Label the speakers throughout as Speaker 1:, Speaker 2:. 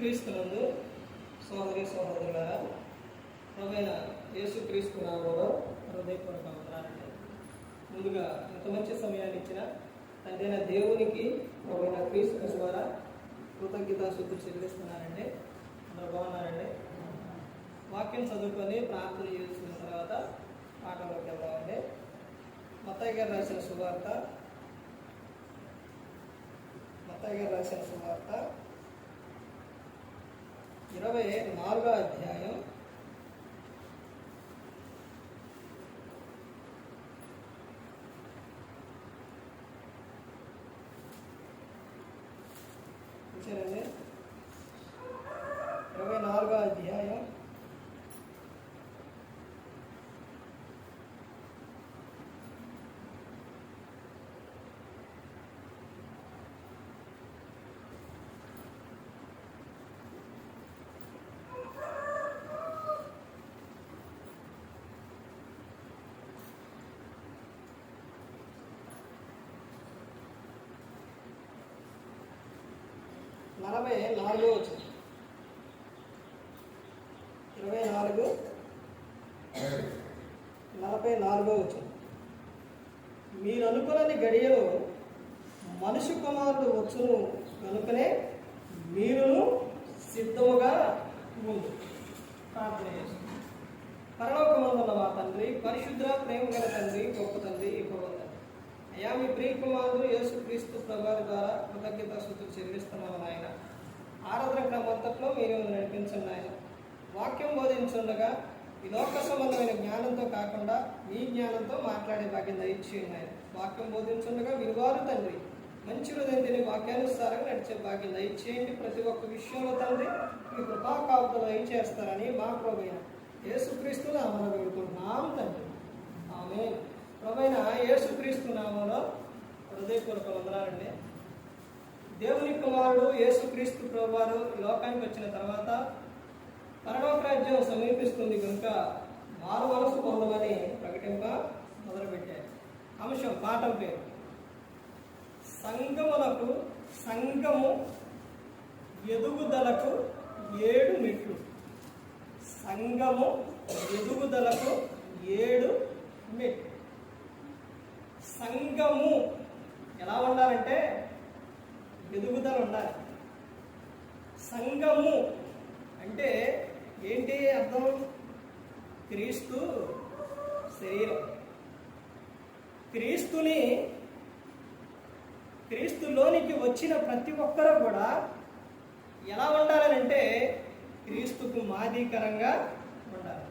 Speaker 1: క్రీస్తునందు సోదరి సోదరులారా, ప్రభువైన యేసుక్రీస్తు నామములో హృదయపూర్వక వందనాలండి. ముందుగా ఇంత మంచి సమయాన్ని ఇచ్చిన తండ్రైన దేవునికి ప్రభువైన క్రీస్తు ద్వారా కృతజ్ఞతాస్తుతులు చెల్లిస్తున్నానండి. అందరూ బాగున్నారండి. వాక్యం చదువుకొని ప్రార్థన చేసుకున్న తర్వాత పాఠంలోకి వెళ్దామండి. మత్తయి గారు రాసిన సువార్త 24వ అధ్యాయం 24వ అధ్యాయం 44వ వచనం. 44వ వచనం. మీరు అనుకున్నది గడియలో మనుష్య కుమారుడు వచ్చును కనుకనే మీరును సిద్ధముగా ముందు ప్రార్థన చేస్తుంది. పరలోకమందున్న మా తండ్రి, పరిశుద్ధ ప్రేమ గల తండ్రి, గొప్ప తండ్రి, గొప్ప తండ్రి, అయ్యా మీ ప్రియ కుమారుడు యేసుక్రీస్తు ప్రభువారి ద్వారా కృతజ్ఞతాస్తుతులు చెల్లిస్తున్నాము నాయన. ఆరాధన క్రమంతట్లో మీరు నడిపించండి నాయన. వాక్యం బోధించుండగా ఈ లోక సంబంధమైన జ్ఞానంతో కాకుండా మీ జ్ఞానంతో మాట్లాడే భాగ్యం దయచేయండి నాయన. వాక్యం బోధించుండగా విలువారు తండ్రి మంచి హృదయం తిని వాక్యానుసారంగా నడిచే భాగ్యం దయచేయండి. ప్రతి ఒక్క విషయంలో తండ్రి మీ కృపా కాపుదలు దయచేస్తారని మా ప్రభువైన యేసుక్రీస్తు నామమున వేడుకుంటున్నాం తండ్రి. ఆమేన్. ప్రభువైన యేసుక్రీస్తు నామములో హృదయపూర్వక వందనాలండి. దేవుని కుమారుడు యేసుక్రీస్తు ప్రభువారు లోకానికి వచ్చిన తర్వాత పరలోక రాజ్యం సమీపిస్తుంది కనుక మారు మనసు పొందమని ప్రకటింప మొదలుపెట్టారు. అంశం పాఠం పేరు సంఘము ఎదుగుదలకు 7 మెట్లు. సంఘము ఎదుగుదలకు 7 మెట్లు. సంఘము ఎలా ఉండాలంటే ఎదుగుదల ఉండాలి. సంఘము అంటే ఏంటి అర్థం? క్రీస్తు శరీరం. క్రీస్తులోనికి వచ్చిన ప్రతి ఒక్కరూ కూడా ఎలా ఉండాలంటే క్రీస్తుకు మాదిరికరంగా ఉండాలి.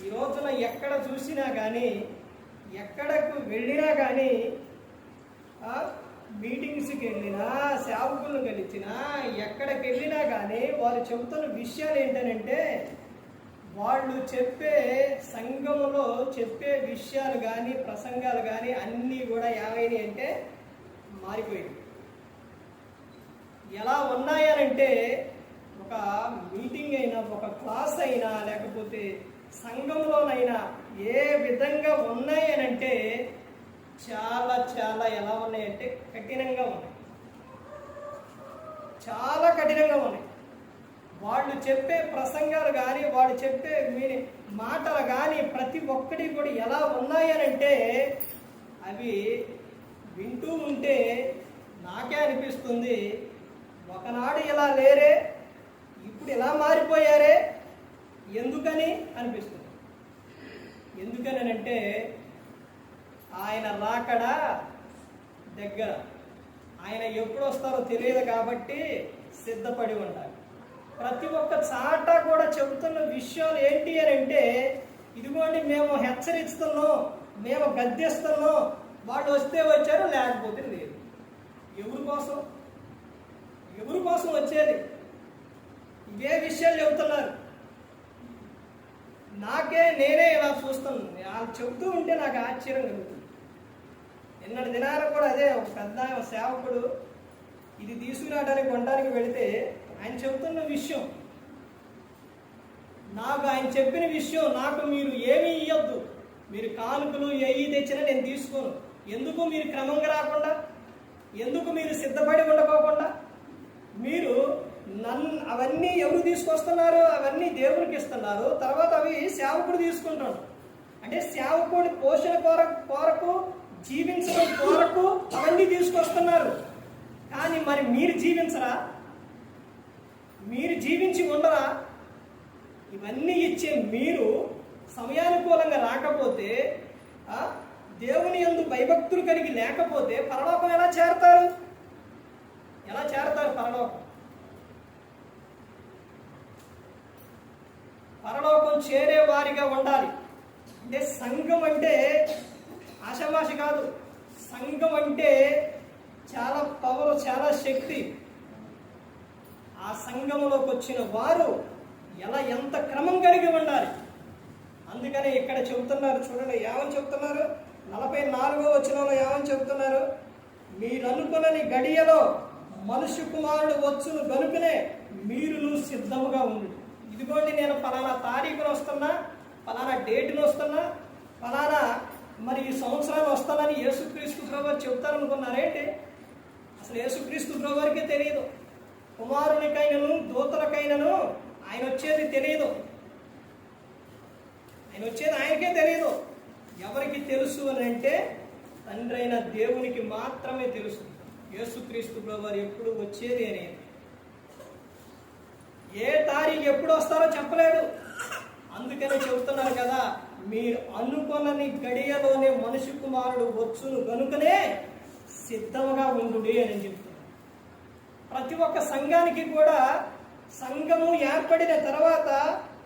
Speaker 1: ఈ రోజున ఎక్కడ చూసినా కానీ, ఎక్కడకు వెళ్ళినా కానీ, మీటింగ్స్కి వెళ్ళినా, సేవకులను కలిసినా, ఎక్కడికి వెళ్ళినా కానీ వారు చెబుతున్న విషయాలు ఏంటనంటే, వాళ్ళు చెప్పే సంఘములో చెప్పే విషయాలు కానీ, ప్రసంగాలు కానీ అన్నీ కూడా ఏమైనాయి అంటే మారిపోయింది. ఎలా ఉన్నాయనంటే ఒక మీటింగ్ అయినా, ఒక క్లాస్ అయినా, లేకపోతే సంఘంలోనైనా ఏ విధంగా ఉన్నాయనంటే చాలా చాలా ఎలా ఉన్నాయంటే కఠినంగా ఉన్నాయి. చాలా కఠినంగా ఉన్నాయి. వాళ్ళు చెప్పే ప్రసంగాలు కానీ, వాళ్ళు చెప్పే మాటలు కానీ ప్రతి ఒక్కటి కూడా ఎలా ఉన్నాయనంటే అవి వింటూ ఉంటే నాకే అనిపిస్తుంది, ఒకనాడు ఇలా లేరే, ఇప్పుడు ఎలా మారిపోయారే, ఎందుకని అనిపిస్తుంది. ఎందుకని అంటే ఆయన రాకడ దగ్గర. ఆయన ఎప్పుడు వస్తారో తెలియదు కాబట్టి సిద్ధపడి ఉంటారు. ప్రతి ఒక్క చాట కూడా చెబుతున్న విషయాలు ఏంటి అని అంటే, ఇదిగోండి మేము హెచ్చరిస్తున్నాం, మేము గద్దిస్తున్నాం, వాళ్ళు వస్తే వచ్చారు, లేకపోతే లేదు. ఎవరి కోసం వచ్చేది? ఇవే విషయాలు చెబుతున్నారు. నేనే ఇలా చూస్తాను. వాళ్ళు చెబుతూ ఉంటే నాకు ఆశ్చర్యం కలుగుతుంది. నిన్నటి దినాన కూడా అదే ఒక పెద్ద సేవకుడు ఇది తీసుకురావడానికి కొనడానికి వెళితే ఆయన చెబుతున్న విషయం, ఆయన చెప్పిన విషయం, నాకు మీరు ఏమీ ఇవ్వద్దు, మీరు కానుకలు ఏవి తెచ్చినా నేను తీసుకోను. ఎందుకు మీరు క్రమంగా రాకుండా, ఎందుకు మీరు సిద్ధపడి ఉండకోకుండా, మీరు అవన్నీ ఎవరు తీసుకొస్తున్నారు? అవన్నీ దేవునికి ఇస్తున్నారు. తర్వాత అవి సేవకుడు తీసుకుంటాడు. అంటే సేవకుడి పోషణ కొరకు జీవించడం కొరకు అవన్నీ తీసుకొస్తున్నారు. కానీ మరి మీరు జీవించరా? మీరు జీవించి ఉండరా? ఇవన్నీ ఇచ్చే మీరు సమయానుకూలంగా రాకపోతే, దేవుని యందు భయభక్తులు కలిగి లేకపోతే పరలోకం ఎలా చేరతారు? ఎలా చేరతారు పరలోకం? పరలోకం చేరే వారిగా ఉండాలి. అంటే సంఘం అంటే ఆషామాషి కాదు. సంఘం అంటే చాలా పవర్, చాలా శక్తి. ఆ సంఘంలోకి వచ్చిన వారు ఎంత క్రమం కలిగి ఉండాలి. అందుకనే ఇక్కడ చెబుతున్నారు, చూడండి ఏమని చెబుతున్నారు? 44వ వచనంలో ఏమని చెబుతున్నారు? మీరు అనుకునని గడియలో మనుష్య కుమారుడు వచ్చును గనుకనే మీరును సిద్ధముగా ఉండు. ఇదిగోండి, నేను ఫలానా తారీఖున వస్తున్నా, ఫలానా డేట్ను వస్తున్నా, ఫలానా మరి ఈ సంవత్సరాలు వస్తానని యేసుక్రీస్తు ప్రభువారు చెబుతారనుకున్నారేంటి? అసలు యేసుక్రీస్తు ప్రభువారికే తెలియదు. కుమారునికైనను దూతలకైనను ఆయన వచ్చేది తెలియదు. ఆయన వచ్చేది ఆయనకే తెలియదు. ఎవరికి తెలుసు అని అంటే తండ్రి అయిన దేవునికి మాత్రమే తెలుసు యేసుక్రీస్తు ప్రభువారు ఎప్పుడు వచ్చేది అనేది. ఏ తారీఖు ఎప్పుడు వస్తారో చెప్పలేడు. అందుకనే చెబుతున్నారు కదా, మీరు అనుకొనని గడియలోనే మనుష్య కుమారుడు వచ్చును గనుకనే సిద్ధంగా ఉండు అని చెప్తున్నారు. ప్రతి ఒక్క సంఘానికి కూడా సంఘము ఏర్పడిన తర్వాత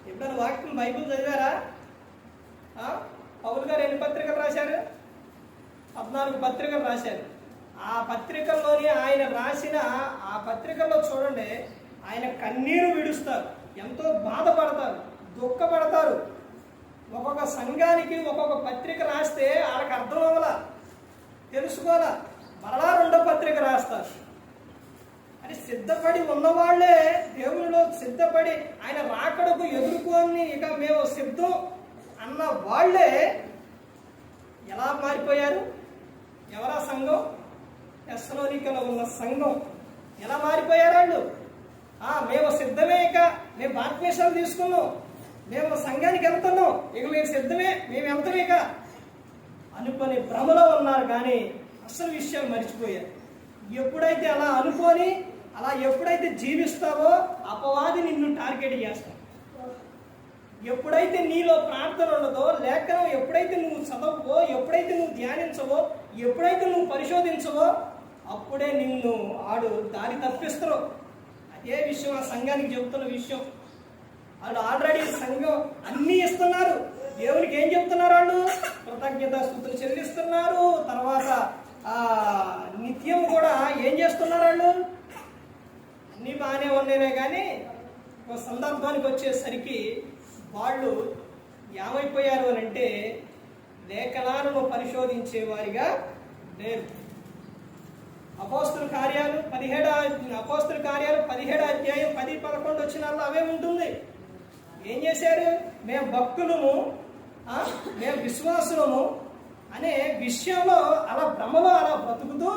Speaker 1: ఎప్పుడైనా వాక్యం బైబిల్ చదివారా? పౌలు గారు ఎన్ని పత్రికలు రాశారు? 14 పత్రికలు రాశారు. ఆ పత్రికల్లోని ఆయన రాసిన ఆ పత్రికల్లో చూడండి, ఆయన కన్నీరు విడుస్తారు, ఎంతో బాధపడతారు, దుఃఖపడతారు. ఒక్కొక్క సంఘానికి ఒక్కొక్క పత్రిక రాస్తే వాళ్ళకి అర్థం అవ్వాలా, తెలుసుకోవాలా, మరలా 2వ పత్రిక రాస్తారు. అని సిద్ధపడి ఉన్నవాళ్లే, దేవునిలో సిద్ధపడి ఆయన రాకడకు ఎదుర్కొని ఇక మేము సిద్ధం అన్న వాళ్లే ఎలా మారిపోయారు? ఎవరా సంఘం? తెస్సలోనికలో ఉన్న సంఘం ఎలా మారిపోయారు వాళ్ళు? మేము సిద్ధమే, ఇక మేము బాప్తిస్మాలు తీసుకున్నాం, మేము సంఘానికి వెళ్తున్నాం, ఇక మేము సిద్ధమే, మేము వెళ్తాం ఇక అనుకొని భ్రమలో ఉన్నారు. కానీ అసలు విషయం మర్చిపోయారు. ఎప్పుడైతే అలా అనుకొని అలా ఎప్పుడైతే జీవిస్తావో అపవాది నిన్ను టార్గెట్ చేస్తావు. ఎప్పుడైతే నీలో ప్రార్థన ఉండదో, లేఖనం ఎప్పుడైతే నువ్వు చదవవో, ఎప్పుడైతే నువ్వు ధ్యానించవో, ఎప్పుడైతే నువ్వు పరిశోధించవో, అప్పుడే నిన్ను ఆడు దారి తప్పిస్తారు. అదే విషయం ఆ సంఘానికి చెబుతున్న విషయం. వాళ్ళు ఆల్రెడీ సంఘం అన్నీ ఇస్తున్నారు. దేవునికి ఏం చెప్తున్నారు? వాళ్ళు కృతజ్ఞతాస్తుతులు చెల్లిస్తున్నారు. తర్వాత నిత్యం కూడా ఏం చేస్తున్నారు? వాళ్ళు అన్నీ బాగానే ఉన్నాయినే, కానీ ఒక సందర్భానికి వచ్చేసరికి వాళ్ళు ఏమైపోయారు అని అంటే లేఖనాలను పరిశోధించే వారిగా లేరు. అపోస్తుల కార్యాలు 17 అధ్యాయం 10-11 వచనాల్లో అవే ఉంటుంది. ఏం చేశారు? మేము భక్తులము, మేము విశ్వాసులము అనే విషయంలో అలా భ్రమలో అలా బ్రతుకుతూ,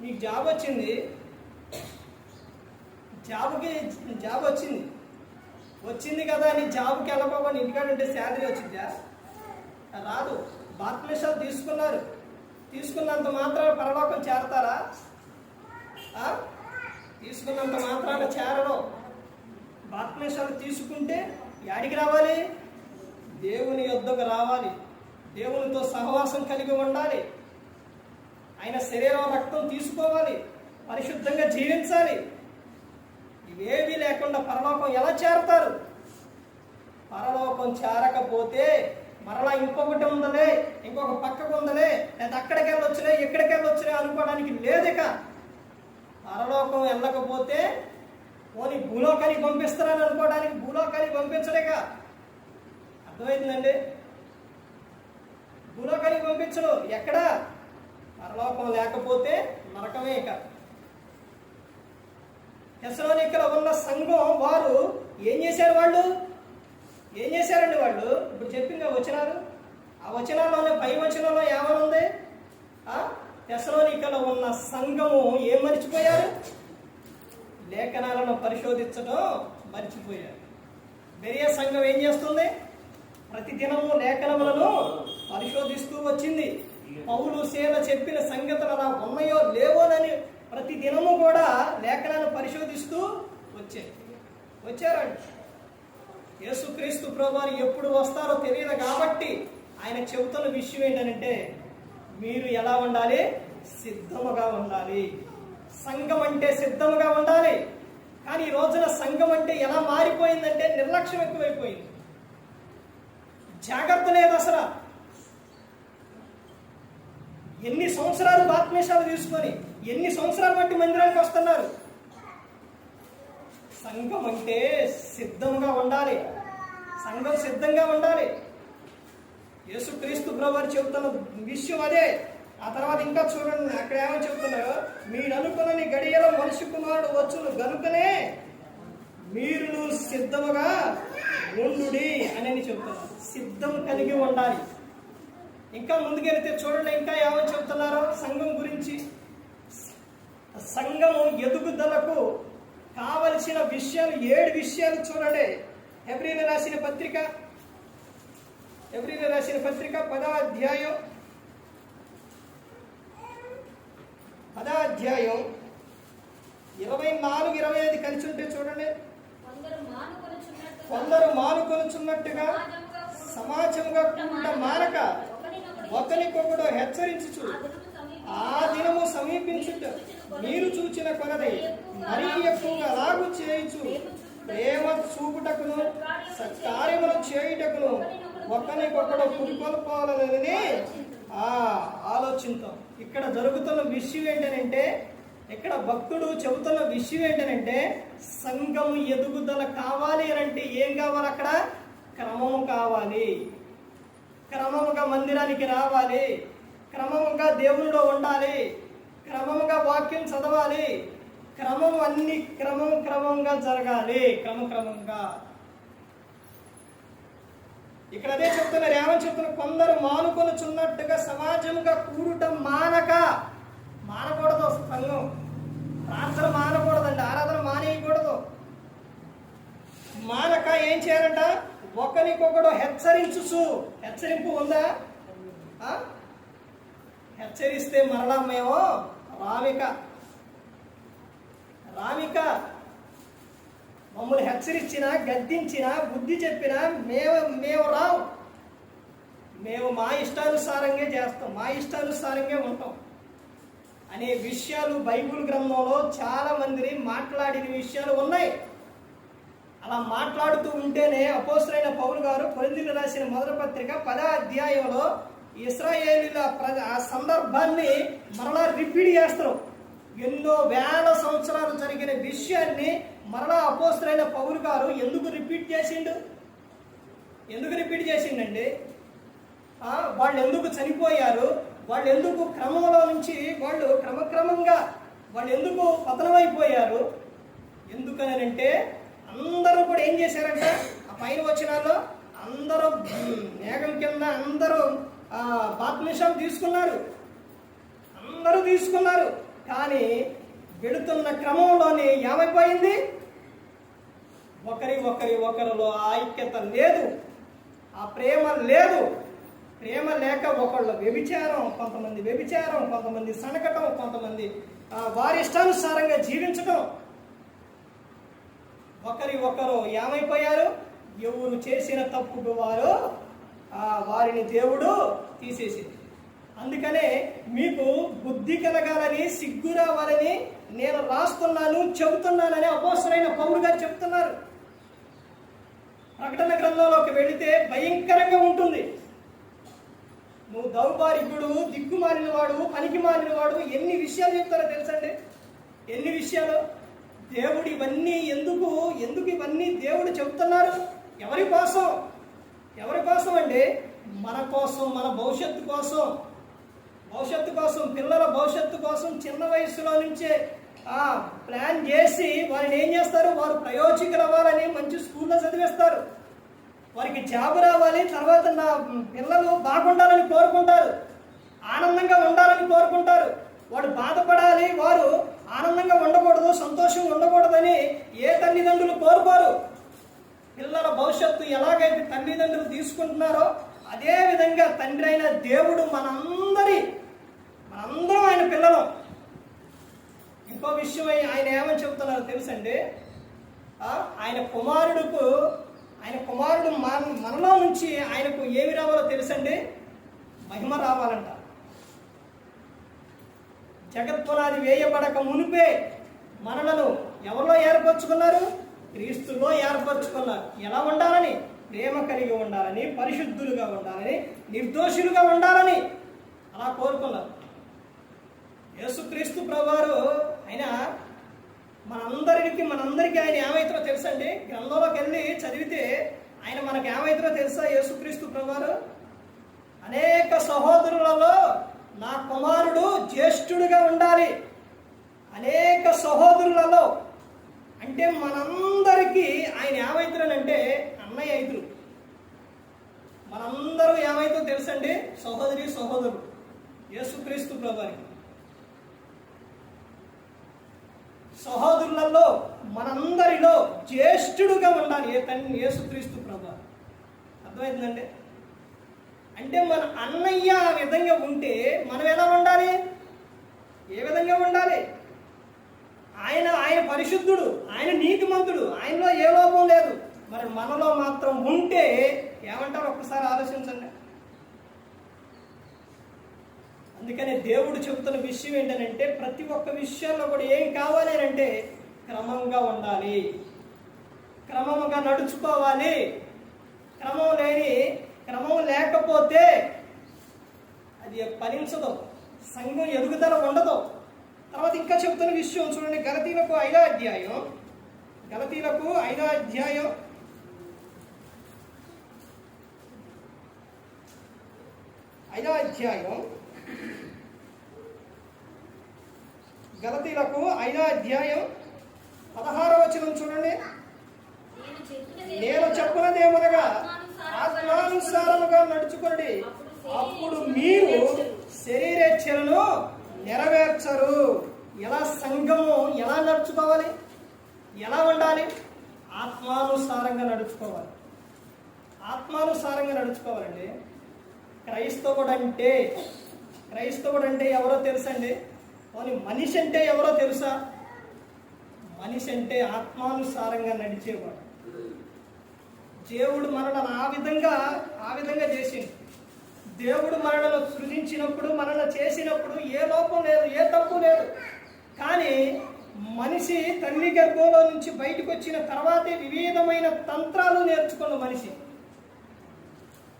Speaker 1: నీకు జాబ్ వచ్చింది, జాబ్ వచ్చింది కదా అని జాబ్కి వెళ్ళకపోకుండా ఇంటికాడ ఉంటే శాలరీ వచ్చిందా? రాదు. బాప్తిస్మాలు తీసుకున్నంత మాత్రాన పరలోకం చేరతారా? తీసుకున్నంత మాత్రాన చేరరు. బాప్తిస్మాలు తీసుకుంటే యాడికి రావాలి? దేవుని యొద్దకు రావాలి, దేవునితో సహవాసం కలిగి ఉండాలి, ఆయన శరీరం రక్తం తీసుకోవాలి, పరిశుద్ధంగా జీవించాలి. ఇవేవీ లేకుండా పరలోకం ఎలా చేరతారు? పరలోకం చేరకపోతే మరలా ఇంకొకటి ఉందలే, ఇంకొక పక్కకు ఉందలే, లేదా అక్కడికి వెళ్ళొచ్చులే, ఇక్కడికి వెళ్ళొచ్చులే అనుకోవడానికి లేదిక. పరలోకం వెళ్ళకపోతే పోనీ భూలోకానికి పంపిస్తారని అనుకోవడానికి భూలోకానికి పంపించలేక. అర్థమవుతుందండి? భూలోకానికి పంపించడు. ఎక్కడ? పరలోకం లేకపోతే నరకమే. ఇక తెస్సలోనికలో ఉన్న సంఘం వారు ఏం చేశారు? వాళ్ళు ఏం చేశారండి? వాళ్ళు ఇప్పుడు చెప్పింది వచనాలు, ఆ వచనాల్లోనే పై వచనంలో ఏమనుంది? తెస్సలోనికలో ఉన్న సంఘము ఏం మర్చిపోయారు? లేఖనాలను పరిశోధించడం మర్చిపోయారు. బెరియా సంఘం ఏం చేస్తుంది? ప్రతిదినము లేఖనములను పరిశోధిస్తూ వచ్చింది. పౌలు సేన చెప్పిన సంగతులు అలా ఉన్నాయో లేవోనని ప్రతి దినము కూడా లేఖనాలను పరిశోధిస్తూ వచ్చారండి. యేసుక్రీస్తు ప్రభువారు ఎప్పుడు వస్తారో తెలియదు కాబట్టి ఆయన చెబుతున్న విషయం ఏంటంటే, మీరు ఎలా ఉండాలి? సిద్ధముగా ఉండాలి. సంఘం అంటే సిద్ధముగా ఉండాలి. కానీ ఈ రోజున సంఘం అంటే ఎలా మారిపోయిందంటే నిర్లక్ష్యం ఎక్కువైపోయింది. జాగ్రత్త లేదు అసలు. ఎన్ని సంవత్సరాలు బాప్తిస్మాలు తీసుకొని ఎన్ని సంవత్సరాల బట్టి మందిరానికి వస్తున్నారు. సంఘం అంటే సిద్ధంగా ఉండాలి. సంఘం సిద్ధంగా ఉండాలి. యేసుక్రీస్తు ప్రభువారు చెబుతున్న విషయం అదే. ఆ తర్వాత ఇంకా చూడండి, అక్కడ ఏమని చెబుతున్నారు? మీరు అనుకున్నని గడియలో మనిషి కుమారుడు వచ్చును గనుకనే మీరు సిద్ధముగా ఉండుడి అని చెబుతున్నారు. సిద్ధం కలిగి ఉండాలి. ఇంకా ముందుకెళ్తే చూడండి, ఇంకా ఏమని చెబుతున్నారు సంఘం గురించి. సంఘము ఎదుగుదలకు కావలసిన విషయాలు 7 విషయాలు చూడండి. హెబ్రీయులకు రాసిన పత్రిక 10వ అధ్యాయం 24-25 కలిసి ఉంటే చూడండి. కొందరు మానుకొనుచున్నట్టుగా సమాజముగా కూడా మానక ఒకరికొకడు హెచ్చరించుచు ఆ దినము సమీపించుట మీరు చూచిన కొలది మరీ ఎక్కువగా అలాగు చేయుచు ప్రేమ చూపుటకును సత్కార్యములు చేయుటకును ఒకరికొకడు పురికొల్పాలని ఆలోచిస్తాం. ఇక్కడ జరుగుతున్న విషయం ఏంటనంటే, ఇక్కడ భక్తుడు చెబుతున్న విషయం ఏంటనంటే, సంఘం ఎదుగుదల కావాలి అని అంటే ఏం కావాలి? అక్కడ క్రమము కావాలి. క్రమముగా మందిరానికి రావాలి, క్రమముగా దేవునిలో ఉండాలి, క్రమముగా వాక్యం చదవాలి, క్రమము అన్ని క్రమంగా జరగాలి. క్రమంగా ఇక్కడ అదే చెప్తున్నారు. ఏమని చెప్తున్నారు? కొందరు మానుకొనుచున్నట్టుగా సమాజంగా కూడటం మానకూడదు. సంఘం ప్రార్థన మానకూడదండి, ఆరాధన మానేయకూడదు. మానక ఏం చేయాలంట? ఒకరికొకడు హెచ్చరింపు ఉందా? హెచ్చరిస్తే మరలా మేము రామిక మమ్మల్ని హెచ్చరించినా గద్దించినా బుద్ధి చెప్పినా మేము రావు. మేము మా ఇష్టానుసారంగా చేస్తాం, మా ఇష్టానుసారంగా ఉంటాం అనే విషయాలు బైబిల్ గ్రంథంలో చాలా మంది మాట్లాడిన విషయాలు ఉన్నాయి. అలా మాట్లాడుతూ ఉంటేనే అపోస్తలుడైన పౌలు గారు కొరింథీయులకు రాసిన మొదటి పత్రిక 10వ అధ్యాయంలో ఇశ్రాయేలీయుల ఆ సందర్భాన్ని మరలా రిపీట్ చేస్తారు. ఎన్నో వేల సంవత్సరాలు జరిగిన విషయాన్ని మరలా అపోస్తలుడైన పౌలు గారు ఎందుకు రిపీట్ చేసిండండి? వాళ్ళు ఎందుకు చనిపోయారు? వాళ్ళు ఎందుకు క్రమంలో నుంచి వాళ్ళు క్రమక్రమంగా వాళ్ళు ఎందుకు పతనమైపోయారు? ఎందుకనంటే అందరూ కూడా ఏం చేశారంట? ఆ పైన వచనాల్లో అందరూ మేఘం కింద అందరూ బాప్తిస్మం తీసుకున్నారు. కానీ వెళుతున్న క్రమంలోనే ఏమైపోయింది? ఒకరిలో ఐక్యత లేదు, ఆ ప్రేమ లేదు. ప్రేమ లేక ఒకళ్ళు కొంతమంది వ్యభిచారం, కొంతమంది సనకటం, కొంతమంది వారి ఇష్టానుసారంగా జీవించడం. ఒకరు ఏమైపోయారు? ఎవరు చేసిన తప్పుకు వారిని దేవుడు తీసేసింది. అందుకనే మీకు బుద్ధి కలగాలని, సిగ్గు రావాలని నేను చెబుతున్నానని అపోస్తలుడైన పౌలు గారు చెప్తున్నారు. ప్రకటన గ్రంథంలోకి వెళితే భయంకరంగా ఉంటుంది. నువ్వు దౌర్భాగ్యుడు, దిక్కుమాలిన వాడు, పనికి మాలిన వాడు, ఎన్ని విషయాలు చెప్తారో తెలుసండి? ఎన్ని విషయాలు? దేవుడు ఇవన్నీ ఎందుకు ఇవన్నీ దేవుడు చెబుతున్నారు? ఎవరి కోసం అంటే మన కోసం, మన భవిష్యత్తు కోసం, పిల్లల భవిష్యత్తు కోసం చిన్న వయసులో నుంచే ప్లాన్ చేసి వారిని ఏం చేస్తారు? వారు ప్రయోజకులు అవ్వాలని మంచి స్కూల్లో చదివేస్తారు. వారికి జాబ్ రావాలి, తర్వాత నా పిల్లలు బాగుండాలని కోరుకుంటారు, ఆనందంగా ఉండాలని కోరుకుంటారు. వాడు బాధపడాలి, వారు ఆనందంగా ఉండకూడదు, సంతోషంగా ఉండకూడదని చూసుకుంటున్నారో అదే విధంగా తండ్రి అయిన దేవుడు మనందరం ఆయన పిల్లలు. ఇంకో విషయం ఆయన ఏమని చెప్తున్నారో తెలుసండి, ఆయన కుమారుడు మనలో నుంచి ఆయనకు ఏమి రావాలో తెలుసండి, మహిమ రావాలంట. జగత్పునాది వేయబడక మునిపే మనలను ఎవరిలో ఏర్పరచుకున్నారు? క్రీస్తులో ఏర్పరచుకున్నారు. ఎలా ఉండాలని? ప్రేమ కలిగి ఉండాలని, పరిశుద్ధులుగా ఉండాలని, నిర్దోషులుగా ఉండాలని అలా కోరుకున్నారు. యేసుక్రీస్తు ప్రభువారు ఆయన మనందరికీ ఆయన ఏమైతుందో తెలుసండి. గ్రంథంలోకి వెళ్ళి చదివితే ఆయన మనకు ఏమైతుందో తెలుసా? యేసుక్రీస్తు ప్రభువారు అనేక సహోదరులలో నా కుమారుడు జ్యేష్ఠుడిగా ఉండాలి. అనేక సహోదరులలో అంటే మనందరికీ ఆయన ఏమైతున్నానంటే అన్నయ్య అయితురు. మనందరూ ఏమైతో తెలుసండి? సహోదరుడు యేసుక్రీస్తు ప్రభువారికి. సహోదరులలో మనందరిలో జ్యేష్ఠుడుగా ఉండాలి యేసుక్రీస్తు ప్రభువారు. అర్థమవుతుందండి? అంటే మన అన్నయ్య ఆ విధంగా ఉంటే మనం ఎలా ఉండాలి? ఏ విధంగా ఉండాలి? ఆయన పరిశుద్ధుడు, ఆయన నీతిమంతుడు, ఆయనలో ఏ లోపం లేదు. మరి మనలో మాత్రం ఉంటే ఏమంటారు? ఒక్కసారి ఆలోచించండి. అందుకని దేవుడు చెబుతున్న విషయం ఏంటంటే ప్రతి ఒక్క విషయంలో కూడా ఏం కావాలి అంటే క్రమంగా ఉండాలి, క్రమంగా నడుచుకోవాలి. క్రమం లేకపోతే అది ఫలించదు, సంఘం ఎదుగుదల ఉండదు. తర్వాత ఇంకా చెబుతున్న విషయం చూడండి, గలతీలకు 5వ అధ్యాయం 16వ వచనం చూడండి. నేను చెప్పునదేమనగా ఆత్మానుసారముగా నడుచుకోండి, అప్పుడు మీరు శరీరేచ్ఛలను నెరవేర్చరు. ఎలా సంఘము ఎలా నడుచుకోవాలి? ఎలా ఉండాలి? ఆత్మానుసారంగా నడుచుకోవాలండి. క్రైస్తవుడు అంటే ఎవరో తెలుసండి? మనిషి అంటే ఎవరో తెలుసా? మనిషి అంటే ఆత్మానుసారంగా నడిచేవాడు. దేవుడు మనల్ని ఆ విధంగా చేసింది. దేవుడు మనల్ని సృజించినప్పుడు, మనల్ని చేసినప్పుడు ఏ లోపం లేదు, ఏ తప్పు లేదు. కానీ మనిషి తల్లి గర్భంలో నుంచి బయటకు వచ్చిన తర్వాతే వివిధమైన తంత్రాలు నేర్చుకున్న మనిషి.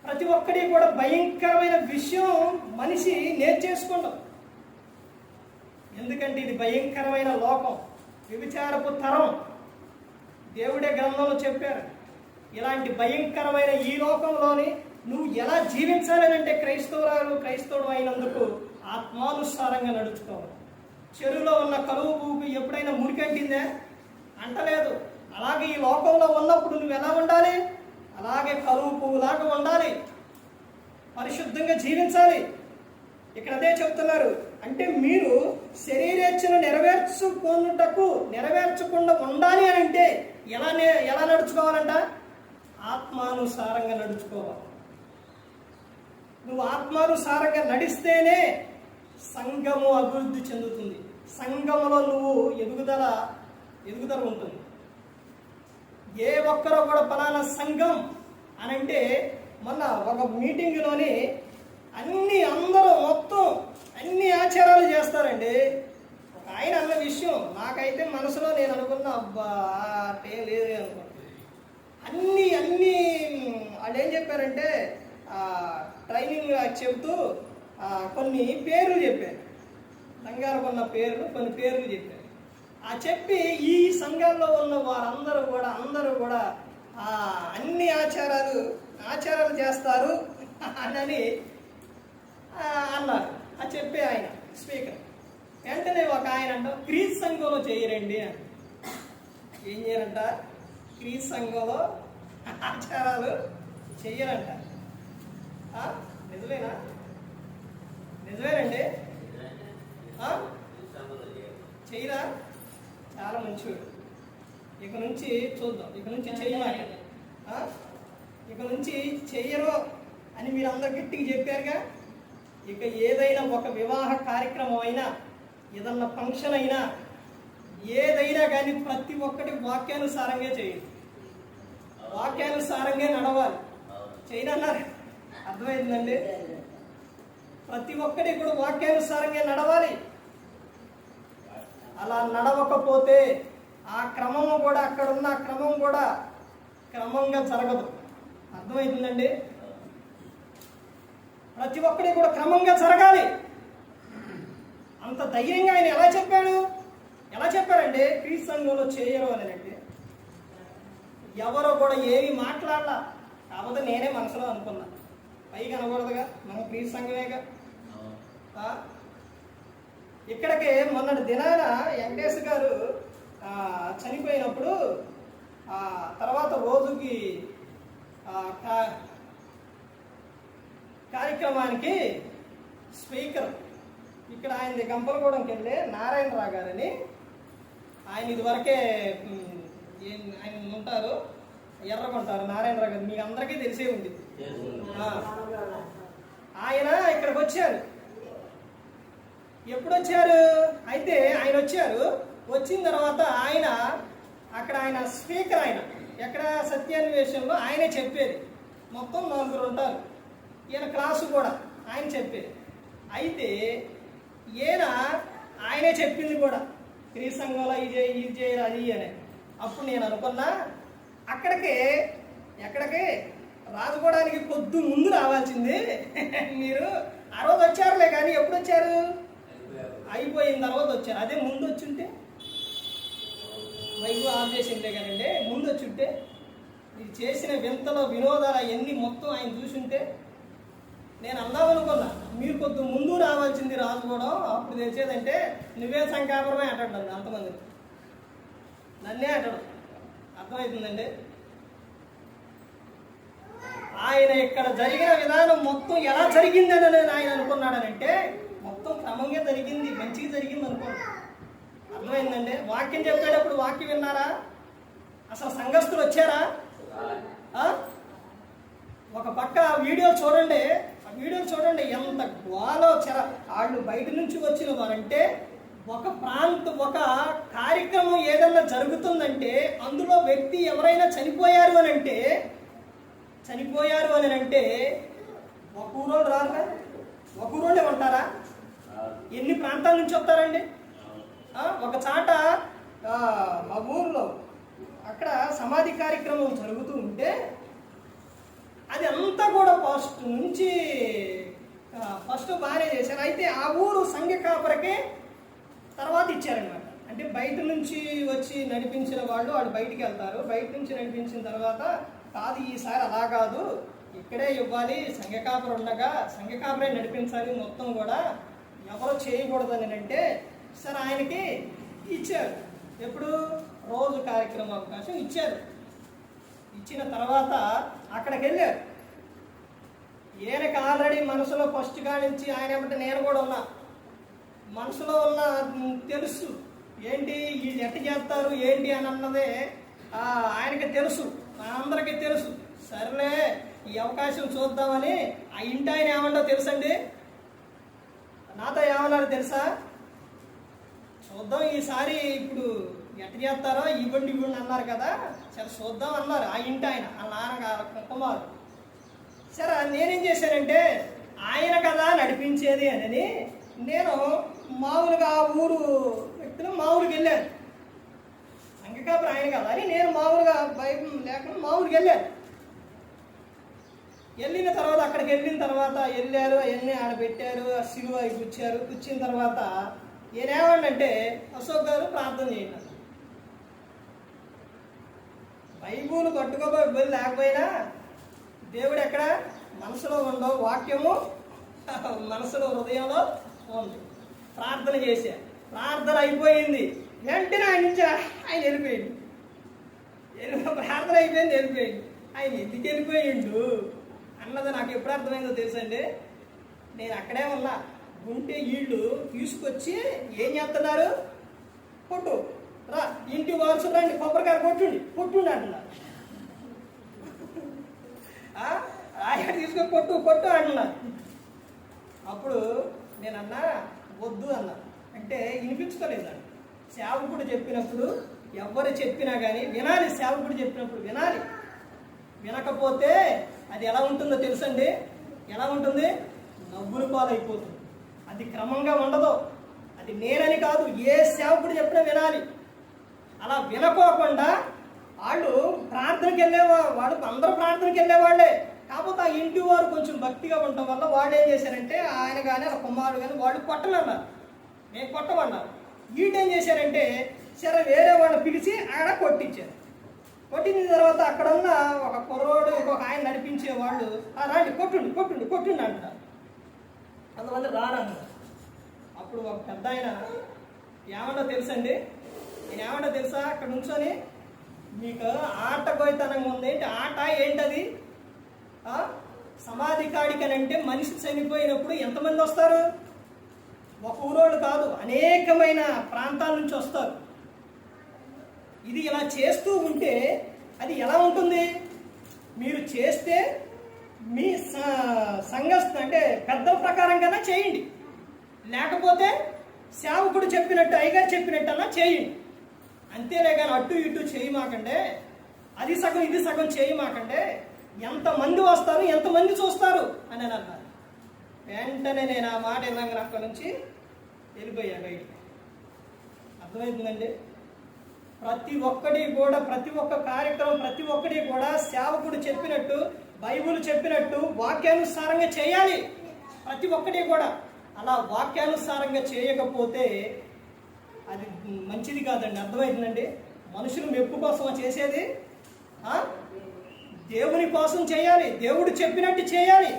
Speaker 1: ప్రతి ఒక్కడి కూడా భయంకరమైన విషయం మనిషి నేర్చేసుకుంటాం. ఎందుకంటే ఇది భయంకరమైన లోకం, వ్యభిచారపు తరం. దేవుడే గ్రంథంలో చెప్పారు, ఇలాంటి భయంకరమైన ఈ లోకంలోని నువ్వు ఎలా జీవించాలని అంటే క్రైస్తవుడు అయినందుకు ఆత్మానుసారంగా నడుచుకోవాలి. చెరువులో ఉన్న కలువ పువ్వుకు ఎప్పుడైనా మురికంటిందే? అంటలేదు. అలాగే ఈ లోకంలో ఉన్నప్పుడు నువ్వు ఎలా ఉండాలి? అలాగే కలువ పువ్వులాగా ఉండాలి, పరిశుద్ధంగా జీవించాలి. ఇక్కడ అదే చెప్తున్నారు. అంటే మీరు శరీరేచ్ఛను నెరవేర్చకుండా ఉండాలి అని అంటే ఎలా నడుచుకోవాలంట? ఆత్మానుసారంగా నడుచుకోవాలి. నువ్వు ఆత్మానుసారంగా నడిస్తేనే సంఘము అభివృద్ధి చెందుతుంది. సంఘములో నువ్వు ఎదుగుదల ఉంటుంది. ఏ ఒక్కరో కూడా పలానా సంఘం అని అంటే, మొన్న ఒక మీటింగ్లోని అందరూ మొత్తం అన్ని ఆచారాలు చేస్తారండి. ఒక ఆయన అన్న విషయం నాకైతే మనసులో నేను అనుకున్నా, అబ్బా అంటే లేదు అనుకున్నా. అన్నీ వాళ్ళు ఏం చెప్పారంటే ట్రైనింగ్ చెబుతూ కొన్ని పేర్లు చెప్పారు. సంఘాలకు ఉన్న కొన్ని పేర్లు చెప్పారు. చెప్పి ఈ సంఘాల్లో ఉన్న వారందరూ కూడా అన్ని ఆచారాలు చేస్తారు అని అన్నారు. చెప్పే ఆయన స్పీకర్ వెంటనే ఒక ఆయన అంట క్రీస్తు సంఘంలో చేయరండి అని. ఏం చేయాలంట? క్రీస్తు సంఘంలో ఆచారాలు చెయ్యరంట. నిజమేనండి? చెయ్యరా? చాలా మంచివాడు. ఇక నుంచి చూద్దాం, ఇక నుంచి చెయ్యమాట. ఇక నుంచి చెయ్యరు అని మీరు అందరు గట్టిగా చెప్పారుగా. ఇక ఏదైనా ఒక వివాహ కార్యక్రమం అయినా, ఏదన్నా ఫంక్షన్ అయినా, ఏదైనా కానీ ప్రతి ఒక్కటి వాక్యానుసారంగా చేయండి. వాక్యానుసారంగా నడవాలి. చేయనన్నారు, అర్థమైందండి? ప్రతి ఒక్కటి కూడా వాక్యానుసారంగా నడవాలి. అలా నడవకపోతే ఆ క్రమము కూడా, అక్కడున్న క్రమం కూడా క్రమంగా జరగదు. అర్థమవుతుందండి? ప్రతి ఒక్కటి కూడా క్రమంగా జరగాలి. అంత ధైర్యంగా ఆయన ఎలా చెప్పాడు? ఎలా చెప్పారంటే క్రీస్తు సంఘంలో చేయరు అని అంటే ఎవరో కూడా ఏమి మాట్లాడాల. కాకపోతే నేనే మనసులో అనుకున్నా, పైకి అనకూడదుగా, మనం క్రీస్తు సంఘమేగా. ఇక్కడికి మొన్నటి దినాన వెంకటేష్ గారు చనిపోయినప్పుడు తర్వాత రోజుకి కార్యక్రమానికి స్పీకర్ ఇక్కడ ఆయనది గంపలగూడెంకి వెళ్ళి నారాయణరావు గారని, ఆయన ఇదివరకే ఆయన ఉంటారు, ఎర్రగుంటారు నారాయణరావు గారు, మీకు అందరికీ తెలిసే ఉంది. ఆయన ఇక్కడికి వచ్చారు. ఎప్పుడు వచ్చారు? అయితే ఆయన వచ్చారు. వచ్చిన తర్వాత ఆయన అక్కడ ఆయన స్పీకర్, ఆయన ఎక్కడ సత్యాన్వేషణలో ఆయనే చెప్పేది. మొత్తం 4 ఉంటారు. ఈయన క్లాసు కూడా ఆయన చెప్పేది. అయితే ఈయన ఆయనే చెప్పింది కూడా, క్రీస్తు సంఘంలో ఇది చేయరు అది అని. అప్పుడు నేను అనుకున్నా, ఎక్కడికి రాజుకోవడానికి పొద్దు ముందు రావాల్సింది మీరు. ఆ రోజు వచ్చారులే, కానీ ఎప్పుడు వచ్చారు? అయిపోయిన తర్వాత వచ్చారు. అదే ముందు వచ్చుంటే, వైపు ఆఫ్ చేసింటే కానండి, ముందు వచ్చుంటే ఇది చేసిన వింతలో వినోదాలు అవన్నీ మొత్తం ఆయన చూసుంటే నేను అందామనుకున్నా, మీరు కొద్ది ముందు రావాల్సింది రాజుకోవడం, అప్పుడు తెచ్చేదంటే నువ్వే సంకాపరమే అంటాడు అంతమంది, నన్నే అంటాడు. అర్థమవుతుందండి? ఆయన ఇక్కడ జరిగిన విధానం మొత్తం ఎలా జరిగిందని నేను ఆయన అనుకున్నాడనంటే మొత్తం క్రమంగా జరిగింది, మంచిగా జరిగింది అనుకోండి. అర్థమైందండి? వాక్యం చెప్పేటప్పుడు వాక్యం విన్నారా? అసలు సంఘస్థులు వచ్చారా? ఒక పక్క వీడియో చూడండి, ఆ వీడియో చూడండి ఎంత గోలో వాళ్ళు బయట నుంచి వచ్చిన వారంటే, ఒక కార్యక్రమం ఏదన్నా జరుగుతుందంటే అందులో వ్యక్తి ఎవరైనా చనిపోయారు అని అంటే ఒక ఊరోళ్ళు రారా? ఒక ఊరోళ్ళే ఉంటారా? ఎన్ని ప్రాంతాల నుంచి వస్తారండి? ఒక చాట మా ఊర్లో అక్కడ సమాధి కార్యక్రమం జరుగుతూ ఉంటే అది అంతా కూడా ఫస్ట్ బాగానే చేశారు. అయితే ఆ ఊరు సంఘ కాపరకే తర్వాత ఇచ్చారనమాట. అంటే బయట నుంచి వచ్చి నడిపించిన వాళ్ళు బయటికి వెళ్తారు. బయట నుంచి నడిపించిన తర్వాత కాదు, ఈసారి అలా కాదు, ఇక్కడే ఇవ్వాలి, సంఘ కాపరు ఉండగా సంఘ కాపరే నడిపించాలి మొత్తం కూడా, ఎవరో చేయకూడదని అంటే సరే ఆయనకి ఇచ్చారు. ఎప్పుడు? రోజు కార్యక్రమం అవకాశం ఇచ్చారు. ఇచ్చిన తర్వాత అక్కడికి వెళ్ళారు. ఈయనకి ఆల్రెడీ మనసులో ఫస్ట్ కానించి ఆయన ఏమంటే నేను కూడా ఉన్నా, మనసులో ఉన్న తెలుసు ఏంటి వీళ్ళు ఎట్ట చేస్తారు ఏంటి అని అన్నదే ఆయనకి తెలుసు, అందరికీ తెలుసు. సర్లే ఈ అవకాశం చూద్దామని ఆ ఇంటి ఆయన ఏమన్నా తెలుసండి, నాతో ఏమన్నారు తెలుసా? చూద్దాం ఈసారి ఇప్పుడు ఎట్ట చేస్తారో ఇవ్వండి అన్నారు కదా, సరే చూద్దాం అన్నారు ఆ ఇంటి ఆయన, ఆ నాన్నగారు కుమారు. సరే నేనేం చేశానంటే ఆయన కదా నడిపించేది అని నేను మామూలుగా ఆ ఊరు వ్యక్తులు మామూలుగా వెళ్ళాను. సంఘకాపురం ఆయన కదా అని నేను మామూలుగా బైబిల్ లేకుండా మామూలుగా వెళ్ళాను. వెళ్ళిన తర్వాత అక్కడికి వెళ్ళిన తర్వాత వెళ్ళారు, అవన్నీ ఆడ పెట్టారు, ఆ సిలువ కూర్చారు. కూర్చిన తర్వాత ఏమేమంటే అశోక్ గారు ప్రార్థన చేయండి, బైబుల్ పట్టుకోబోయి లేకపోయినా దేవుడు ఎక్కడ మనసులో ఉండవు, వాక్యము మనసులో హృదయంలో ఉంది. ప్రార్థన చేశా, ప్రార్థన అయిపోయింది, వెంటనే ఆయన వెళ్ళిపోయింది. ప్రార్థన అయిపోయింది, వెళ్ళిపోయింది. ఆయన ఎందుకు వెళ్ళిపోయిండు అన్నది నాకు ఎప్పుడు అర్థమైందో తెలుసండి. నేను అక్కడే ఉన్నా, ఉంటే వీళ్ళు తీసుకొచ్చి ఏం చేస్తున్నారు, కొట్టు రా ఇంటి వారసు రండి కొబ్బరికాయ కొట్టుండి అంటున్నారు. ఆయన తీసుకొని కొట్టు కొట్టు అంటున్నారు. అప్పుడు నేనన్నా వద్దు అన్నా. అంటే వినిపించుకోలేదండి. సేవకుడు చెప్పినప్పుడు ఎవరు చెప్పినా కానీ వినాలి. సేవకుడు చెప్పినప్పుడు వినాలి. వినకపోతే అది ఎలా ఉంటుందో తెలుసండి. ఎలా ఉంటుంది? నవ్వుల పాలైపోతుంది. అది క్రమంగా ఉండదు. అది నేనని కాదు, ఏ సేవకుడు చెప్పినా వినాలి. అలా వినకోకుండా వాళ్ళు ప్రార్థనకి వెళ్ళేవాడు, అందరూ ప్రార్థనకి వెళ్ళేవాళ్ళే. కాకపోతే ఆ ఇంటి వారు కొంచెం భక్తిగా ఉండటం వల్ల వాళ్ళు ఏం చేశారంటే ఆయన కానీ ఆ కుమారుడు కానీ వాళ్ళు కొట్టనన్నారు. నేను కొట్టమన్నారు. వీటేం చేశారంటే సరే వేరే వాళ్ళని పిలిచి ఆడ కొట్టించారు. కొట్టిన తర్వాత అక్కడున్న ఒక కుర్రోడు ఇంకొక ఆయన నడిపించే వాళ్ళు రాండి కొట్టుండి కొట్టుండి కొట్టుండి అంటారు. కొంతమంది రానన్నారు. అప్పుడు ఒక పెద్ద ఆయన ఏమన్నా తెలుసండి, నేను ఏమన్నా తెలుసా, అక్కడ నుంచొని మీకు ఆట గోయితనంగా ఉంది ఏంటి, ఆట ఏంటది, సమాధి కాడికనంటే మనిషి చనిపోయినప్పుడు ఎంతమంది వస్తారు? ఒక ఊరోళ్ళు కాదు, అనేకమైన ప్రాంతాల నుంచి వస్తారు. ఇది ఇలా చేస్తూ ఉంటే అది ఎలా ఉంటుంది? మీరు చేస్తే మీ సంఘస్థ అంటే పెద్దల ప్రకారంగానే చేయండి, లేకపోతే సేవకుడు చెప్పినట్టు అయ్యగారు చెప్పినట్టన్నా చేయండి. అంతేలే కానీ అటు ఇటు చేయమాకండే, అది సగం ఇది సగం చేయమాకండే, ఎంతమంది వస్తారు ఎంతమంది చూస్తారు అని అన్నారు. వెంటనే నేను ఆ మాట విన్నాక అక్కడి నుంచి వెళ్ళిపోయా బయటికి. అర్థమవుతుందండి? ప్రతి ఒక్కటి కూడా, ప్రతి ఒక్క కార్యక్రమం, ప్రతి ఒక్కటి కూడా సేవకుడు చెప్పినట్టు, బైబిల్ చెప్పినట్టు వాక్యానుసారంగా చేయాలి. ప్రతి ఒక్కటి కూడా అలా వాక్యానుసారంగా చేయకపోతే అది మంచిది కాదండి. అర్థమవుతుందండి? మనుషులు మెప్పు కోసం చేసేది దేవుని కోసం చేయాలి, దేవుడు చెప్పినట్టు చేయాలి.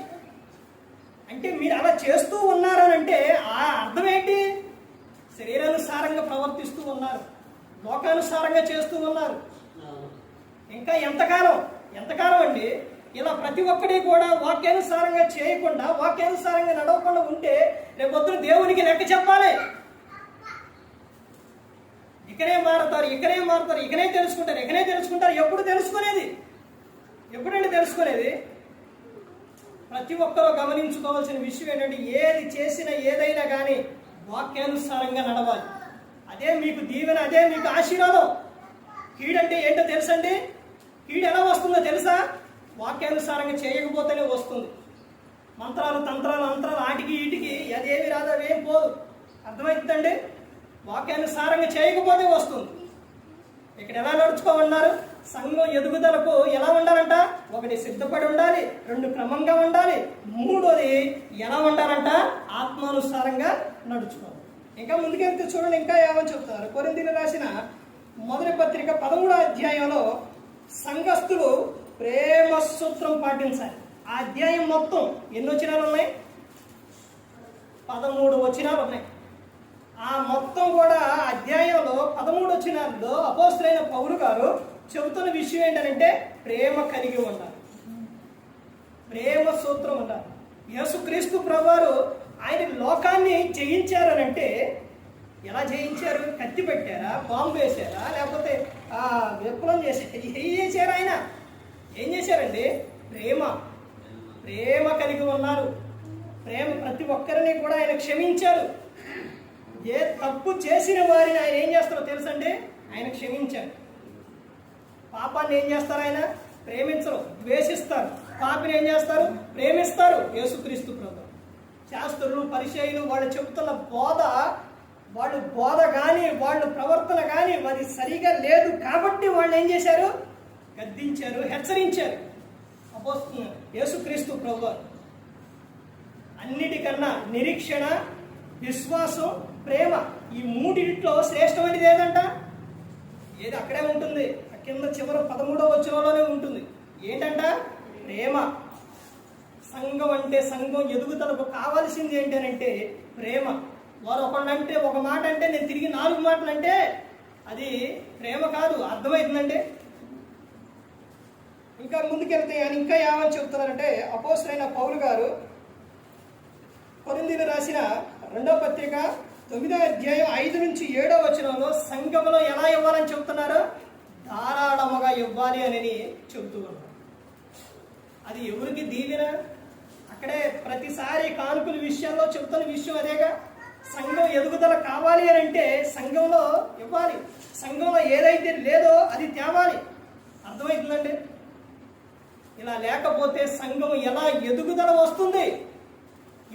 Speaker 1: అంటే మీరు అలా చేస్తూ ఉన్నారనంటే ఆ అర్థం ఏంటి? శరీరానుసారంగా ప్రవర్తిస్తూ ఉన్నారు, లోకానుసారంగా చేస్తూ ఉన్నారు. ఇంకా ఎంతకాలం అండి ఇలా ప్రతి ఒక్కటి కూడా వాక్యానుసారంగా చేయకుండా, వాక్యానుసారంగా నడవకుండా ఉంటే రేపొద్దున దేవునికి లెక్క చెప్పాలి. ఇకనే మారుతారు, ఇకనే తెలుసుకుంటారు. ఎప్పుడు తెలుసుకునేది? ఎప్పుడంటే తెలుసుకునేది? ప్రతి ఒక్కరూ గమనించుకోవాల్సిన విషయం ఏంటంటే ఏది చేసినా ఏదైనా కానీ వాక్యానుసారంగా నడవాలి. అదే మీకు దీవెన, అదే మీకు ఆశీర్వాదం. కీడంటే ఏంటో తెలుసండి? కీడు ఎలా వస్తుందో తెలుసా? వాక్యానుసారంగా చేయకపోతేనే వస్తుంది. మంత్రాలు, తంత్రాలు, అంతరాలు, ఆటికి ఈటికి అదేమి రాదు, అవేం పోదు. అర్థమవుతుందండి? వాక్యానుసారంగా చేయకపోతే వస్తుంది. ఇక్కడ ఎలా నడుచుకోమన్నారు? సంఘం ఎదుగుదలకు ఎలా ఉండాలంట? 1 సిద్ధపడి ఉండాలి, 2 క్రమంగా ఉండాలి, 3 ఎలా ఉండాలంట? ఆత్మానుసారంగా నడుచుకోవాలి. ఇంకా ముందుకెళ్తే చూడండి, ఇంకా ఏమని చెప్తున్నారు. కొరింథీయులకు రాసిన మొదటి పత్రిక 13వ అధ్యాయంలో సంఘస్థులు ప్రేమ సూత్రం పాటించాలి. ఆ అధ్యాయం మొత్తం ఎన్ని వచనాలు ఉన్నాయి? 13 వచనాలు ఉన్నాయి. ఆ మొత్తం కూడా అధ్యాయంలో 13 వచనాల్లో అపోస్తలుడైన పౌలు గారు చెబుతున్న విషయం ఏంటంటే ప్రేమ కలిగి ఉండాలి, ప్రేమ సూత్రం ఉండాలి. యేసుక్రీస్తు ప్రభువారు ఆయన లోకాన్ని జయించారనంటే ఎలా జయించారు? కత్తి పెట్టారా, బాంబు వేసారా, లేకపోతే విప్లవం చేశారా? ఏం చేశారు? ఆయన ఏం చేశారండి? ప్రేమ కలిగి ఉన్నారు. ప్రేమ ప్రతి ఒక్కరిని కూడా ఆయన క్షమించారు. ఏ తప్పు చేసిన వారిని ఆయన ఏం చేస్తారో తెలుసండి? ఆయన క్షమించారు. పాపాన్ని ఏం చేస్తారు? ఆయన ప్రేమించరు, ద్వేషిస్తారు. పాపిని ఏం చేస్తారు? ప్రేమిస్తారు. యేసుక్రీస్తు ప్రభువు. శాస్త్రులు, పరిచయులు వాళ్ళు చెబుతున్న బోధ కానీ, వాళ్ళు ప్రవర్తన కానీ అది సరిగా లేదు కాబట్టి వాళ్ళు ఏం చేశారు? గద్దించారు, హెచ్చరించారు. యేసుక్రీస్తు ప్రభువు అన్నిటికన్నా నిరీక్షణ, విశ్వాసం, ప్రేమ, ఈ 3 శ్రేష్టమైనది ఏదంట? ఏది అక్కడే ఉంటుంది, కింద చివరి 13వ వచనంలోనే ఉంటుంది. ఏంటంట? ప్రేమ. సంఘం అంటే, సంఘం ఎదుగుదలకు కావాల్సింది ఏంటంటే ప్రేమ. వారు ఒకళ్ళంటే ఒక మాట అంటే నేను తిరిగి 4 మాటలు అంటే అది ప్రేమ కాదు. అర్థమవుతుందంటే? ఇంకా ముందుకెళ్తే ఆయన ఇంకా ఏమని చెప్తున్నారంటే అపోస్తలుడైన పౌలు గారు కొరింథీయులకు రాసిన 2వ పత్రిక 9వ అధ్యాయం 5 నుంచి 7వ వచనంలో సంఘములో ఎలా ఇవ్వాలని చెప్తున్నారు? ధారాళముగా ఇవ్వాలి అని చెబుతూ ఉన్నారు. అది ఎవరికి దీవెన? అక్కడే ప్రతిసారి కానుకల విషయాల్లో చెప్తున్న విషయం అదేగా. సంఘం ఎదుగుదల కావాలి అని అంటే సంఘంలో ఇవ్వాలి, సంఘంలో ఏదైతే లేదో అది తేవాలి. అర్థమవుతుందండి? ఇలా లేకపోతే సంఘం ఎలా ఎదుగుదల వస్తుంది?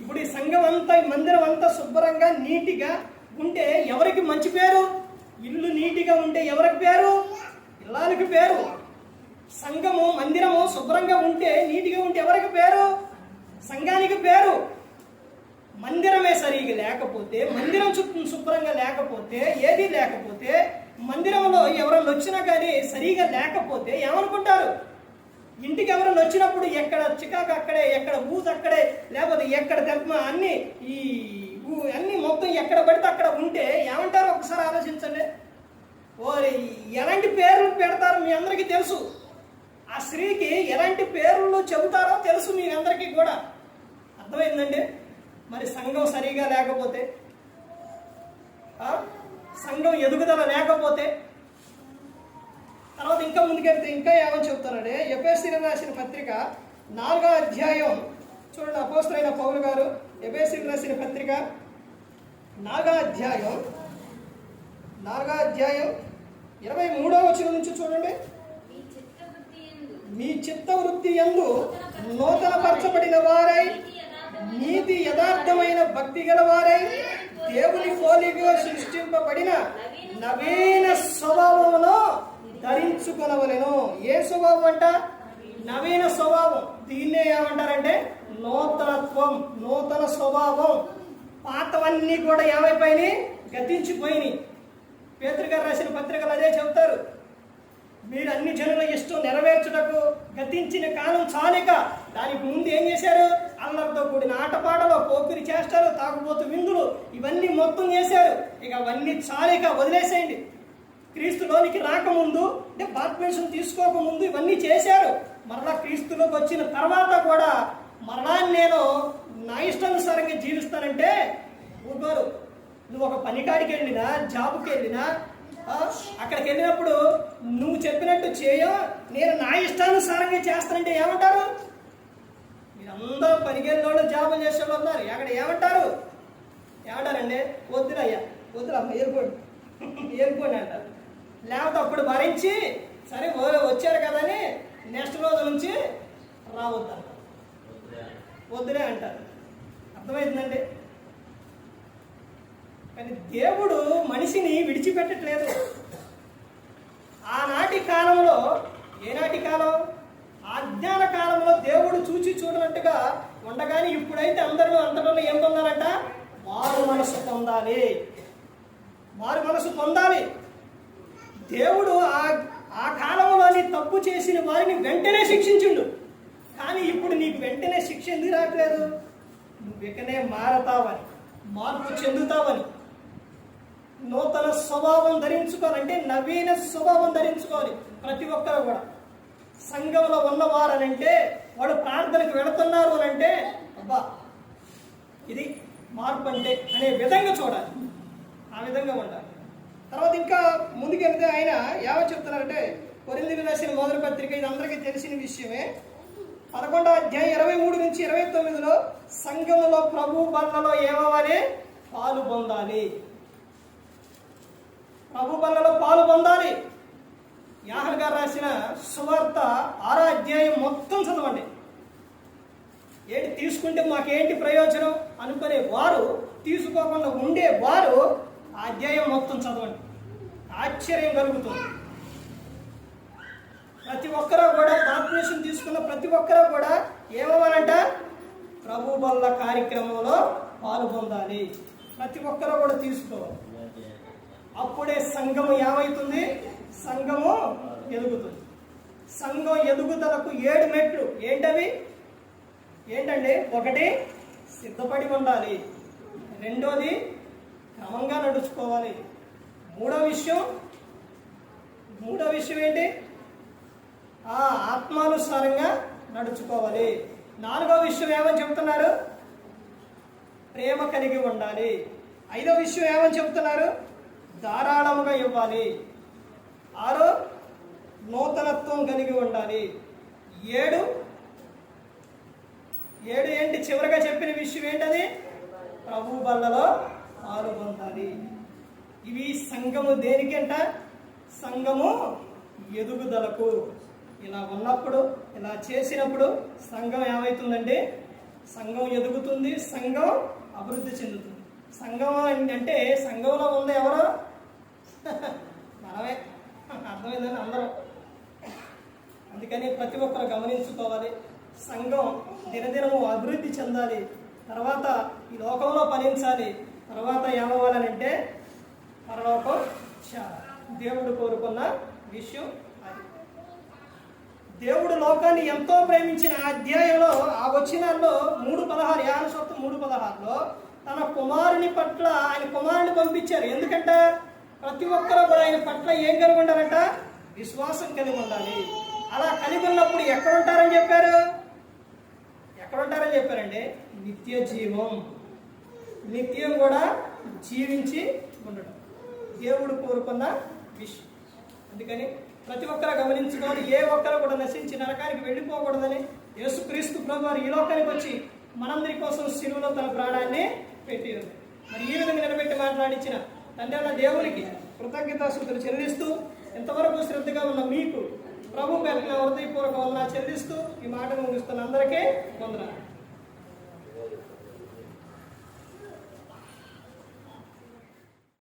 Speaker 1: ఇప్పుడు ఈ సంఘం అంతా, ఈ మందిరం అంతా శుభ్రంగా నీటిగా ఉంటే ఎవరికి మంచి పేరు? ఇల్లు నీటిగా ఉంటే ఎవరికి పేరు? ఇల్లానికి పేరు. సంఘము మందిరము శుభ్రంగా ఉంటే, నీటిగా ఉంటే ఎవరికి పేరు? సంఘానికి పేరు. మందిరమే సరిగా లేకపోతే, మందిరం చుట్టూ శుభ్రంగా లేకపోతే, ఏది లేకపోతే, మందిరంలో ఎవరైనా వచ్చినా కానీ సరిగా లేకపోతే ఏమనుకుంటారు? ఇంటికి ఎవరైనా వచ్చినప్పుడు ఎక్కడ చికాకు అక్కడే, ఎక్కడ బూజు అక్కడే, లేకపోతే ఎక్కడ తెప్ప అన్ని అన్ని మొత్తం ఎక్కడ పడితే అక్కడ ఉంటే ఏమంటారు? ఒకసారి ఆలోచించండి. ఎలాంటి పేర్లు పెడతారు మీ అందరికీ తెలుసు. ఆ స్త్రీకి ఎలాంటి పేర్లు చెబుతారో తెలుసు మీ అందరికీ కూడా. అర్థమైందండి? మరి సంఘం సరిగా లేకపోతే, సంఘం ఎదుగుదల లేకపోతే, తర్వాత ఇంకా ముందుకెళ్తే ఇంకా ఏమని చెప్తారంటే, ఎఫెసీయులకు రాసిన పత్రిక 4వ అధ్యాయం చూడండి. అపోస్తలుడైన పౌలు గారు ఎఫెసీయులకు రాసిన పత్రిక 4వ అధ్యాయం 23వ వచనం నుంచి చూడండి. మీ చిత్తవృత్తి యందు నూతన పరచబడిన వారై, నీతి యథార్థమైన భక్తి గల వారై, దేవుని పోలికగా సృష్టింపబడిన నవీన స్వభావమును ధరించుకొనవలెను. ఏ స్వభావం అంట? నవీన స్వభావం. దీన్నే ఏమంటారంటే నూతనత్వం, నూతన స్వభావం. పాతవన్నీ కూడా ఏమైపోయినాయి? గతించిపోయినాయి. పేతురు గారు రాసిన పత్రికలు అదే చెబుతారు. మీరు అన్ని జనుల ఇష్టం నెరవేర్చుటకు గతించిన కాలం చాలిక. దానికి ముందు ఏం చేశారు? అల్లరితో కూడిన ఆటపాటలు, పోకిరి చేష్టాలు, తాగుబోతు విందులు, ఇవన్నీ మొత్తం చేశారు. ఇక అవన్నీ చాలిక, వదిలేసేయండి. క్రీస్తులోనికి రాకముందు, అంటే బాప్తిసం తీసుకోకముందు ఇవన్నీ చేశారు. మరలా క్రీస్తులోకి వచ్చిన తర్వాత కూడా మరలా నేను నా ఇష్టానుసారంగా జీవిస్తానంటే ఊరుకోరు. నువ్వు ఒక పనికాడికి వెళ్ళినా, జాబుకి వెళ్ళినా, అక్కడికి వెళ్ళినప్పుడు నువ్వు చెప్పినట్టు చేయో, నేను నా ఇష్టానుసారంగా చేస్తానంటే ఏమంటారు? మీరందరూ పనికెళ్ళినోళ్ళు, జాబులు చేసేవాళ్ళు ఉన్నారు. అక్కడ ఏమంటారు? ఏమంటారండి? వద్దురయ్యా, వద్దురమ్మ, ఏరుకోండి అంటారు. లేకపోతే అప్పుడు భరించి సరే వచ్చారు కదని నెక్స్ట్ రోజు నుంచి రావద్దంటారు, వద్దులే అంటారు. అర్థమైందండి? కానీ దేవుడు మనిషిని విడిచిపెట్టట్లేదు. ఆనాటి కాలంలో, ఏనాటి కాలం? అజ్ఞాన కాలంలో దేవుడు చూచి చూడనట్టుగా ఉండగానే ఇప్పుడైతే అందరిలో ఏం పొందాలంట? మారు మనసు పొందాలి, మారు మనసు పొందాలి. దేవుడు ఆ కాలంలోని తప్పు చేసిన వారిని వెంటనే శిక్షించిండు. కానీ ఇప్పుడు నీకు వెంటనే శిక్ష ఎందుకు రావట్లేదు? నువ్వు వెంటనే మారతావని, మార్పు చెందుతావని. నూతన స్వభావం ధరించుకోవాలంటే నవీన స్వభావం ధరించుకోవాలి ప్రతి ఒక్కరు కూడా. సంఘంలో ఉన్నవారనంటే, వాడు ప్రార్థనకు వెళుతున్నారు అని అంటే, అబ్బా ఇది మార్పు అంటే అనే విధంగా చూడాలి, ఆ విధంగా ఉండాలి. తర్వాత ఇంకా ముందుకెళ్తే ఆయన ఏమని చెప్తున్నారంటే, కొరింథీయులకు రాసిన మొదటి పత్రిక, ఇది అందరికీ తెలిసిన విషయమే. 11వ అధ్యాయం 23 నుంచి 29లో సంఘములో ప్రభు బల్లలో ఏమవ్వాలి? పాలు పొందాలి. ప్రభు బల్లలో పాలు పొందాలి. యోహాను గారు రాసిన సువార్త 6వ అధ్యాయం మొత్తం చదవండి. ఏంటి తీసుకుంటే మాకేంటి ప్రయోజనం అనుకునే వారు, తీసుకోకుండా ఉండే వారు ఆ అధ్యాయం మొత్తం చదవండి. ఆశ్చర్యం కలుగుతుంది. ప్రతి ఒక్కరూ కూడా బాప్తిసం తీసుకున్న ప్రతి ఒక్కరూ కూడా ఏమవ్వాలంట? ప్రభు బల్ల కార్యక్రమంలో పాలు పొందాలి. ప్రతి ఒక్కరూ కూడా తీసుకోవాలి. అప్పుడే సంఘము ఏమవుతుంది? సంఘము ఎదుగుతుంది. సంఘం ఎదుగుదలకు 7 మెట్లు. ఏంటవి? ఏంటండి? 1 సిద్ధపడి ఉండాలి. 2ది క్రమంగా నడుచుకోవాలి. 3వ విషయం ఏంటి? ఆత్మానుసారంగా నడుచుకోవాలి. 4వ విషయం ఏమని చెప్తున్నారు? ప్రేమ కలిగి ఉండాలి. 5వ విషయం ఏమని చెప్తున్నారు? ధారాళముగా ఇవ్వాలి. 6 నూతనత్వం కలిగి ఉండాలి. 7 7 ఏంటి? చివరిగా చెప్పిన విషయం ఏంటది? ప్రభు బల్లలో పాలుపొందాలి. ఇవి సంఘము దేనికంట? సంఘము ఎదుగుదలకు. ఇలా ఉన్నప్పుడు, ఇలా చేసినప్పుడు సంఘం ఏమవుతుందంటే సంఘం ఎదుగుతుంది, సంఘం అభివృద్ధి చెందుతుంది. సంఘం అంటే సంఘంలో ఉంది ఎవరు? మనమే. అర్థమైందని అందరం. అందుకని ప్రతి ఒక్కరు గమనించుకోవాలి. సంఘం దినదినము అభివృద్ధి చెందాలి. తర్వాత ఈ లోకంలో ఫలించాలి. తర్వాత ఏమవ్వాలనంటే పరలోకం దేవుడు కోరుకున్న విషయం అది. దేవుడు లోకాన్ని ఎంతో ప్రేమించిన ఆ అధ్యాయంలో, ఆ వచనాల్లో 3:16, యోహాను సువార్త 3:16లో తన కుమారుని పట్ల ఆయన కుమారుని పంపించారు. ఎందుకంట? ప్రతి ఒక్కరూ కూడా ఆయన పట్ల ఏం కలిగి ఉండాలంట? విశ్వాసం కలిగి ఉండాలి. అలా కలిగి ఉన్నప్పుడు ఎక్కడుంటారని చెప్పారు? ఎక్కడుంటారని చెప్పారండి? నిత్య జీవం. నిత్యం కూడా జీవించి ఉండడం దేవుడు కోరుకున్న విషయం. అందుకని ప్రతి ఒక్కరు గమనించుకోవాలి. ఏ ఒక్కరు కూడా నశించి నరకానికి వెళ్ళిపోకూడదని యేసుక్రీస్తు ప్రభువారు ఈ లోకానికి వచ్చి మనందరి కోసం శిలువలో తన ప్రాణాన్ని పెట్టి ఉంది. మరి ఈ విధంగా నిలబెట్టి మాట్లాడించిన తండ్రి అన్న దేవునికి కృతజ్ఞతాస్తుతులు చెల్లిస్తూ, ఎంతవరకు శ్రద్ధగా ఉన్న మీకు ప్రభు పేరిట హృదయపూర్వక వందనాలు చెల్లిస్తూ ఈ మాటను ముగిస్తున్న అందరికీ వందనాలు.